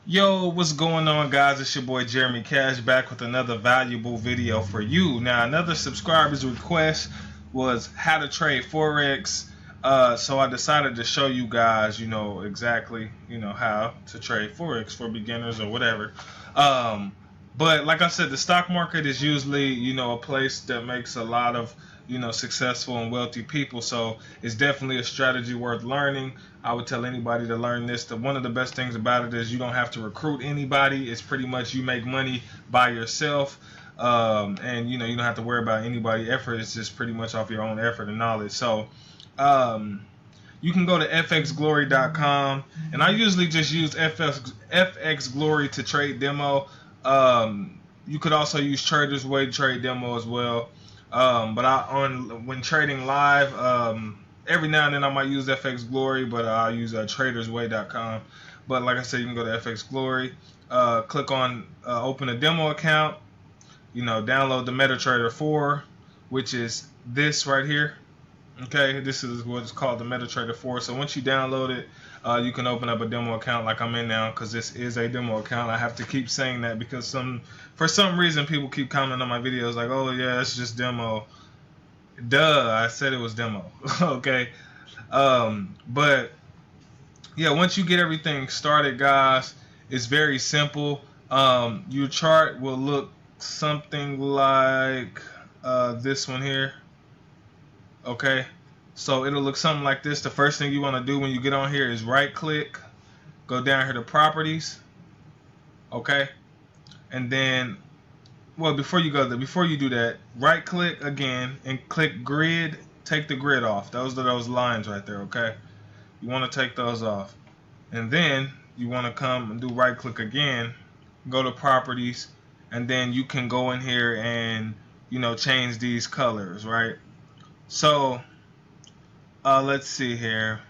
Yo, what's going on, guys? It's your boy Jeremy Cash back with another valuable video for you. Now, another subscriber's request was how to trade Forex. So I decided to show you guys, exactly, how to trade Forex for beginners or whatever. But like I said, the stock market is usually, a place that makes a lot of, successful and wealthy people. So it's definitely a strategy worth learning. I would tell anybody to learn this. One of the best things about it is you don't have to recruit anybody. It's pretty much you make money by yourself. And you don't have to worry about anybody effort. It's just pretty much off your own effort and knowledge. So you can go to fxglory.com, and I usually just use FX Glory to trade demo. You could also use Trader's Way to trade demo as well. But when trading live, every now and then I might use FX Glory, but I'll use tradersway.com. But like I said, you can go to FX Glory, click on open a demo account, download the MetaTrader 4, which is this right here. Okay, this is what's called the MetaTrader 4. So once you download it, you can open up a demo account like I'm in now, because this is a demo account. I have to keep saying that because for some reason people keep commenting on my videos like, oh yeah, it's just demo. Duh, I said it was demo. Okay, but yeah, once you get everything started, guys, it's very simple. Your chart will look something like this one here. Okay, so it'll look something like this. The first thing you want to do when you get on here is right click, go down here to properties. Okay, and then, well, before you do that, right click again and click grid. Take the grid off. Those are those lines right there. Okay, you want to take those off, and then you want to come and do right click again, go to properties, and then you can go in here and change these colors, right? So let's see here.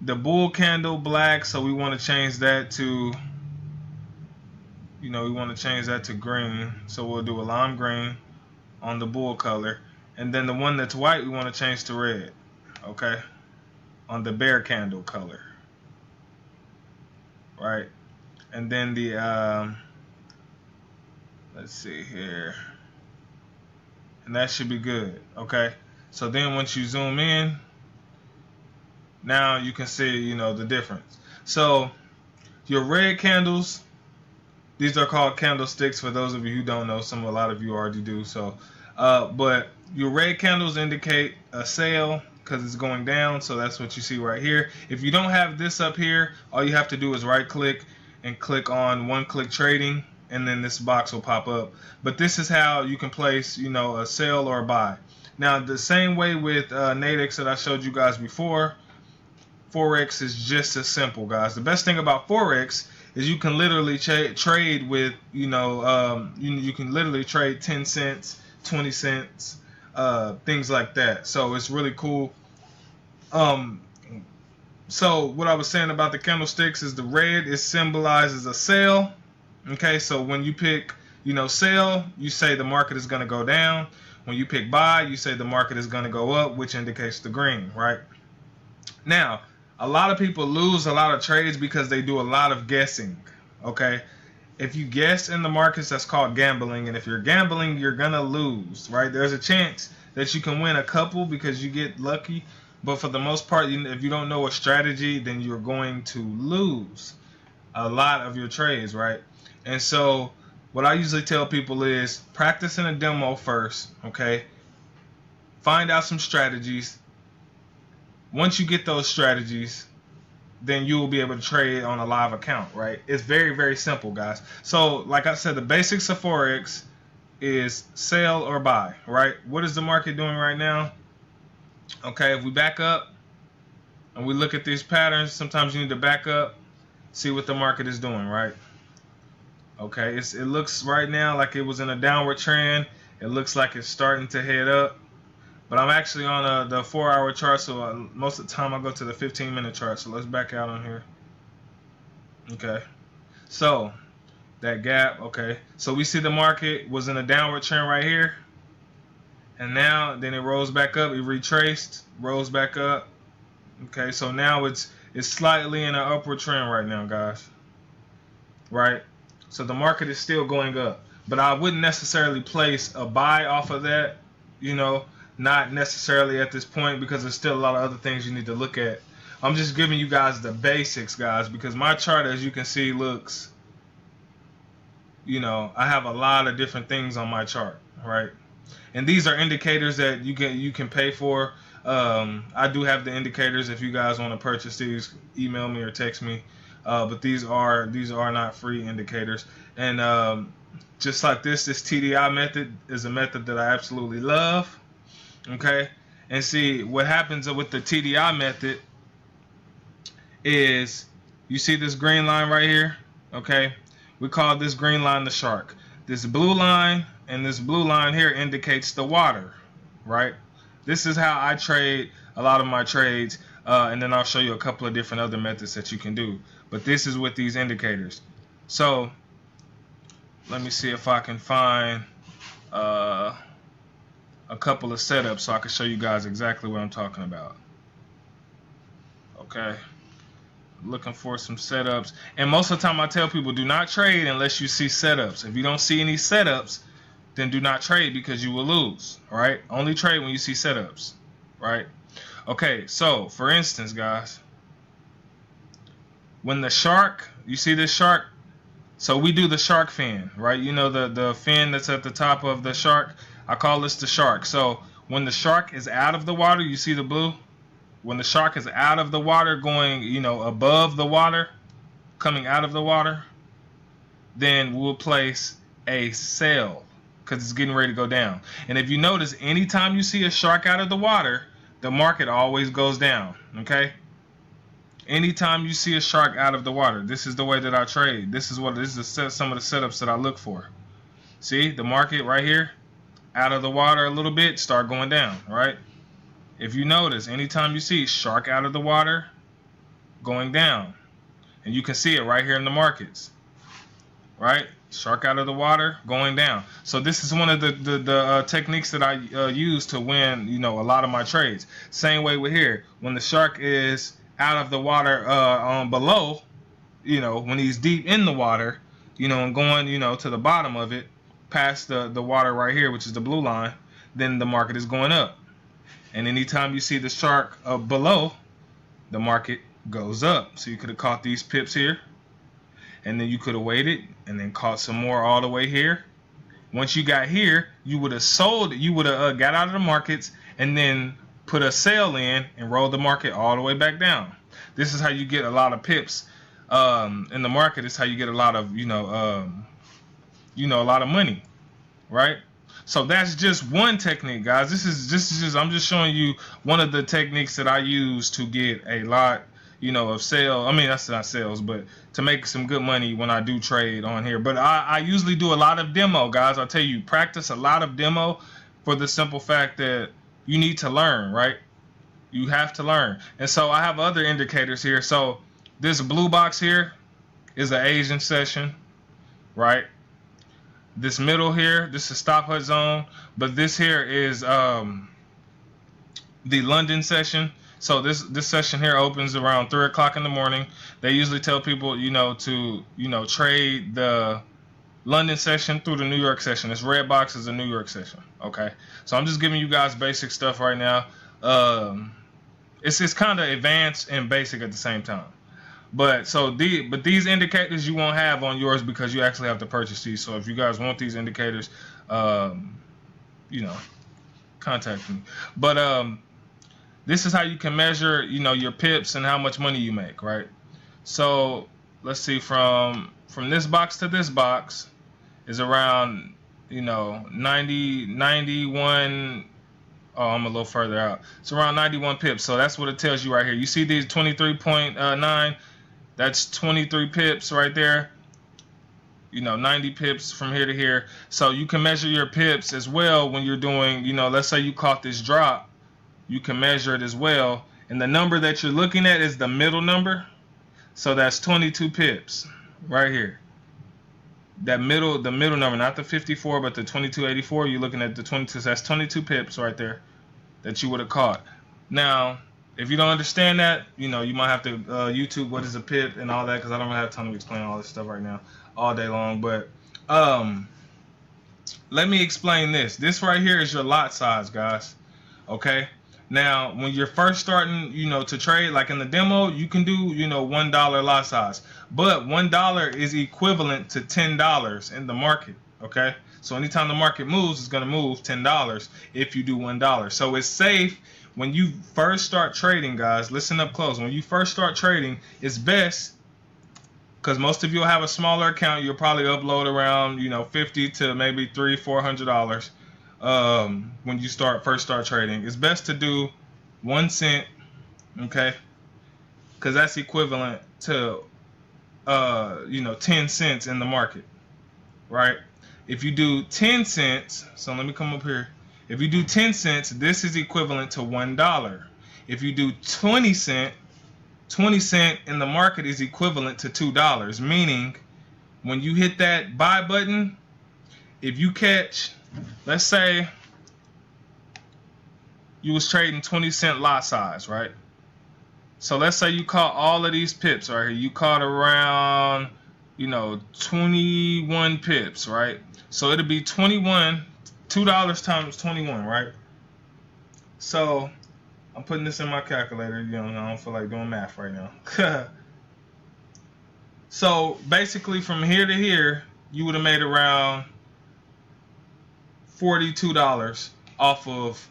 The bull candle black, so we want to change that to, green. So we'll do a lime green on the bull color, and then the one that's white we want to change to red. Okay, on the bear candle color, right? And then the let's see here, and that should be good. Okay, so then once you zoom in, now you can see the difference. So your red candles, these are called candlesticks for those of you who don't know. A lot of you already do. So but your red candles indicate a sale because it's going down, so that's what you see right here. If you don't have this up here, all you have to do is right click and click on one click trading, and then this box will pop up. But this is how you can place a sell or a buy. Now the same way with Nadex that I showed you guys before, Forex is just as simple, guys. The best thing about Forex is you can literally trade with you can literally trade 10 cents, 20 cents, things like that. So it's really cool. So what I was saying about the candlesticks is the red is symbolizes a sell. Okay, so when you pick sell, you say the market is going to go down. When you pick buy, you say the market is going to go up, which indicates the green, right? Now, a lot of people lose a lot of trades because they do a lot of guessing. Okay, if you guess in the markets, that's called gambling, and if you're gambling, you're gonna lose, right? There's a chance that you can win a couple because you get lucky, but for the most part, if you don't know a strategy, then you're going to lose a lot of your trades, right? And so what I usually tell people is practice in a demo first. Okay, find out some strategies. Once you get those strategies, then you will be able to trade on a live account, right? It's very, very simple, guys. So like I said, the basics of Forex is sell or buy, right? What is the market doing right now? Okay, if we back up and we look at these patterns, sometimes you need to back up, see what the market is doing, right? Okay, it looks right now like it was in a downward trend. It looks like it's starting to head up. But I'm actually on the 4-hour chart, so most of the time I go to the 15-minute chart. So let's back out on here. Okay, so that gap. Okay, so we see the market was in a downward trend right here, and now then it rose back up. It retraced, rose back up. Okay, so now it's slightly in an upward trend right now, guys. right? So the market is still going up, but I wouldn't necessarily place a buy off of that, you know, not necessarily at this point, because there's still a lot of other things you need to look at. I'm just giving you guys the basics, guys, because my chart, as you can see, looks, you know, I have a lot of different things on my chart, right? And these are indicators that you can pay for. I do have the indicators. If you guys want to purchase these, email me or text me. But these are not free indicators. And just like this TDI method is a method that I absolutely love. Okay, and see what happens with the TDI method is, you see this green line right here. Okay, we call this green line the shark. This blue line and this blue line here indicates the water, right? This is how I trade a lot of my trades, and then I'll show you a couple of different other methods that you can do. But this is with these indicators. So let me see if I can find a couple of setups so I can show you guys exactly what I'm talking about. Okay, looking for some setups, and most of the time I tell people, do not trade unless you see setups. If you don't see any setups, then do not trade, because you will lose. All right, only trade when you see setups, right? Okay, so for instance, guys, when the shark, you see this shark, so we do the shark fin, right? You know, the fin that's at the top of the shark, I call this the shark. So when the shark is out of the water, you see the blue? When the shark is out of the water, going, you know, above the water, coming out of the water, then we'll place a sell, because it's getting ready to go down. And if you notice, anytime you see a shark out of the water, the market always goes down. Okay, anytime you see a shark out of the water, this is the way that I trade. This is some of the setups that I look for. See the market right here, out of the water a little bit, start going down, right? If you notice, anytime you see shark out of the water, going down, and you can see it right here in the markets, right? Shark out of the water, going down. So this is one of the techniques that I use to win, you know, a lot of my trades. Same way with here, when the shark is out of the water on below, you know, when he's deep in the water, you know, and going, you know, to the bottom of it, past the water right here, which is the blue line, then the market is going up. And anytime you see the shark below, the market goes up. So you could have caught these pips here, and then you could have waited and then caught some more all the way here. Once you got here, you would have sold, you would have got out of the markets and then put a sell in and rolled the market all the way back down. This is how you get a lot of pips in the market. It's how you get a lot of, a lot of money, right? So that's just one technique, guys. This is just I'm just showing you one of the techniques that I use to get a lot, of sale. I mean, that's not sales, but to make some good money when I do trade on here. But I usually do a lot of demo, guys. I'll tell you, practice a lot of demo for the simple fact that you need to learn, right? You have to learn. And so I have other indicators here. So this blue box here is an Asian session, right? This middle here, this is stop hut zone, but this here is the London session. So this session here opens around 3 o'clock in the morning. They usually tell people, to trade the London session through the New York session. This red box is the New York session. Okay, so I'm just giving you guys basic stuff right now. It's kind of advanced and basic at the same time. But these indicators you won't have on yours because you actually have to purchase these. So if you guys want these indicators, contact me. But this is how you can measure, your pips and how much money you make, right? So let's see, from this box to this box is around, 91. Oh, I'm a little further out. It's around 91 pips. So that's what it tells you right here. You see these 23.9. That's 23 pips right there. 90 pips from here to here. So you can measure your pips as well when you're doing, let's say you caught this drop. You can measure it as well. And the number that you're looking at is the middle number. So that's 22 pips right here. The middle number, not the 54, but the 2284. You're looking at the 22. So that's 22 pips right there that you would have caught. Now, If you don't understand that, you know, you might have to YouTube what is a pip and all that, because I don't really have time to explain all this stuff right now all day long. But let me explain this. This right here is your lot size, guys. Okay. Now, when you're first starting, you know, to trade, like in the demo, you can do, you know, $1 lot size. But $1 is equivalent to $10 in the market. Okay. So anytime the market moves, it's going to move $10 if you do $1. So it's safe when you first start trading, guys. Listen up close. When you first start trading, it's best, because most of you will have a smaller account. You'll probably upload around, you know, $50 to maybe $300-400 when you first start trading. It's best to do 1 cent, okay, because that's equivalent to you know, 10 cents in the market, right? If you do 10 cents, so let me come up here. If you do 10 cents, this is equivalent to $1. If you do 20 cent in the market is equivalent to $2. Meaning, when you hit that buy button, if you catch, let's say you was trading 20 cent lot size, right? So let's say you caught all of these pips right here. You caught around, you know, 21 pips, right? So it'll be 21, $2 times 21, right? So I'm putting this in my calculator. You know, I don't feel like doing math right now. So basically, from here to here, you would have made around $42 off of,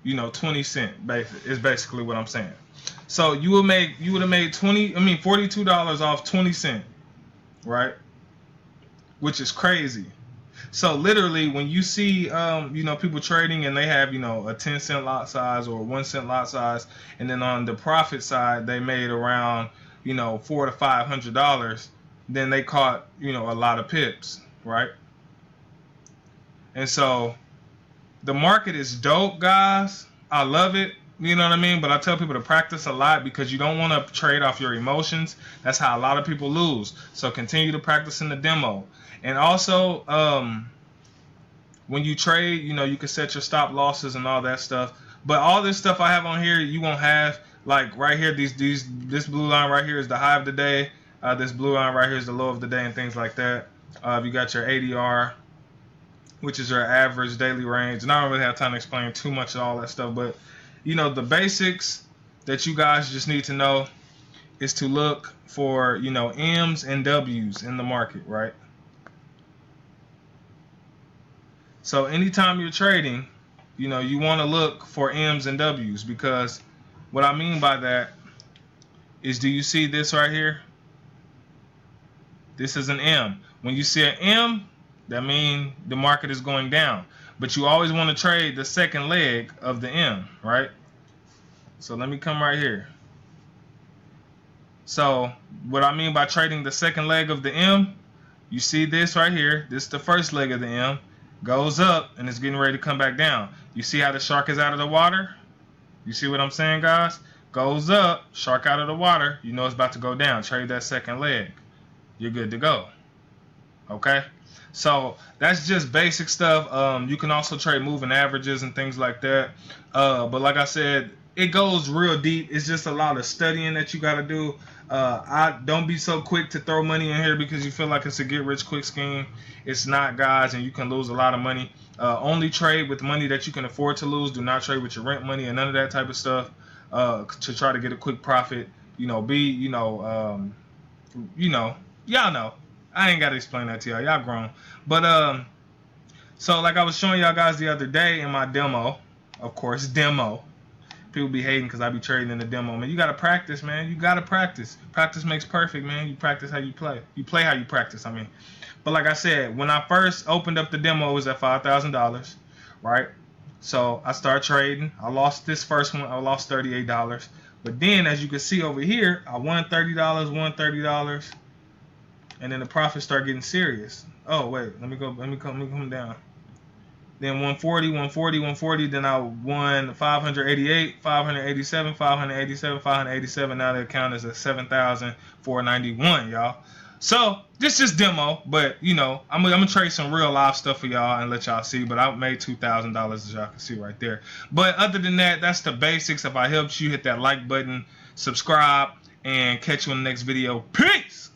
you know, 20 cent. Is basically what I'm saying. So you would have made $42 off 20 cent, right? Which is crazy. So literally, when you see you know, people trading and they have, you know, a 10 cent lot size or 1 cent lot size, and then on the profit side they made around, you know, $400 to $500, then they caught, you know, a lot of pips, right? And so the market is dope, guys. I love it. You know what I mean? But I tell people to practice a lot, because you don't want to trade off your emotions. That's how a lot of people lose. So continue to practice in the demo. And also, when you trade, you know, you can set your stop losses and all that stuff. But all this stuff I have on here, you won't have. Like right here, this blue line right here is the high of the day. This blue line right here is the low of the day, and things like that. You got your ADR, which is your average daily range. And I don't really have time to explain too much of all that stuff, but you know, the basics that you guys just need to know is to look for, you know, M's and W's in the market, right? So anytime you're trading, you know, you want to look for M's and W's, because what I mean by that is, do you see this right here? This is an M. When you see an M, that means the market is going down. But you always want to trade the second leg of the M, right? So let me come right here. So what I mean by trading the second leg of the M, you see this right here. This is the first leg of the M. Goes up and it's getting ready to come back down. You see how the shark is out of the water? You see what I'm saying, guys? Goes up, shark out of the water. You know it's about to go down. Trade that second leg. You're good to go. Okay? So that's just basic stuff. You can also trade moving averages and things like that. But like I said, it goes real deep. It's just a lot of studying that you got to do. I don't be so quick to throw money in here because you feel like it's a get rich quick scheme. It's not, guys, and you can lose a lot of money. Only trade with money that you can afford to lose. Do not trade with your rent money and none of that type of stuff to try to get a quick profit. You know, y'all know. I ain't got to explain that to y'all. Y'all grown. But so like I was showing y'all guys the other day in my demo, of course, demo. People be hating because I be trading in the demo. Man, you got to practice, man. You got to practice. Practice makes perfect, man. You practice how you play. You play how you practice, I mean. But like I said, when I first opened up the demo, it was at $5,000, right? So I started trading. I lost this first one. I lost $38. But then, as you can see over here, I won $30, won $30. And then the profits start getting serious. Oh, wait. Let me come down. Then 140, 140, 140. Then I won 588, 587, 587, 587. Now the account is at 7,491, y'all. So this just demo, but you know, I'm gonna trade some real live stuff for y'all and let y'all see. But I made $2,000 as y'all can see right there. But other than that, that's the basics. If I helped you, hit that like button, subscribe, and catch you in the next video. Peace.